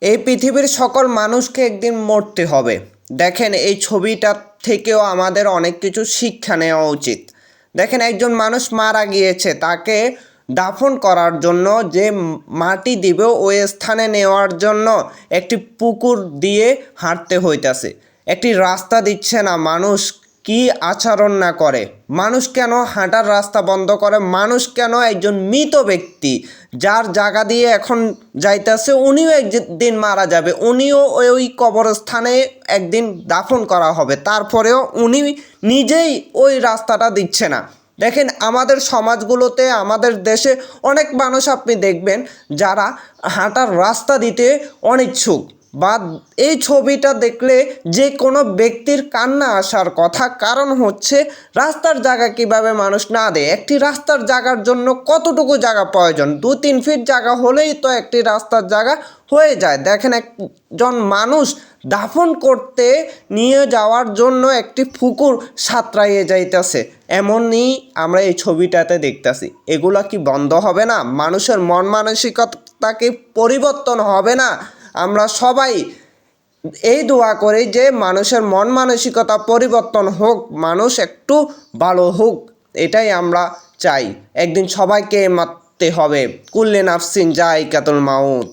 এই পৃথিবীর সকল মানুষকে একদিন মরতে হবে। দেখেন, এই ছবিটা থেকেও আমাদের অনেক কিছু শিক্ষা নেওয়া উচিত। দেখেন, একজন মানুষ মারা গিয়েছে, তাকে দাফন করার জন্য যে মাটি দিবে ওই স্থানে নেওয়ার জন্য একটি পুকুর দিয়ে হাঁটতে হইতাছে, একটি রাস্তা দিচ্ছে না। মানুষ কি আচরণ না করে, মানুষ কেন হাঁটার রাস্তা বন্ধ করে, মানুষ কেন একজন মৃত ব্যক্তি যার জায়গা দিয়ে এখন যাইতেছে উনিও একদিন মারা যাবে, উনিও ওই কবরস্থানে একদিন দাফন করা হবে, তারপরেও উনি নিজেই ওই রাস্তাটা দিচ্ছে না। দেখেন, আমাদের সমাজগুলোতে, আমাদের দেশে অনেক মানুষ আপনি দেখবেন যারা হাঁটার রাস্তা দিতে অনিচ্ছুক। বা এই ছবিটা দেখলে যে কোনো ব্যক্তির কান্না আসার কথা, কারণ হচ্ছে রাস্তার জায়গা কিভাবে মানুষ না দেয়। একটি রাস্তার জায়গার জন্য কতটুকু জায়গা প্রয়োজন? 2-3 ফিট জায়গা হলেই তো একটি রাস্তার জায়গা হয়ে যায়। দেখেন, একজন মানুষ দাফন করতে নিয়ে যাওয়ার জন্য একটি পুকুর সাঁতরাইয়ে যাইতেছে, এমনই আমরা এই ছবিটাতে দেখতেছি। এগুলা কি বন্ধ হবে না? মানুষের মন মানসিকতা কি পরিবর্তন হবে না? আমরা সবাই এই দোয়া করি যে মানুষের মন মানসিকতা পরিবর্তন হোক, মানুষ একটু ভালো হোক, এটাই আমরা চাই। একদিন সবাইকে মারতে হবে। কুল্লে নাফসিন জায়কাতুল মাউত।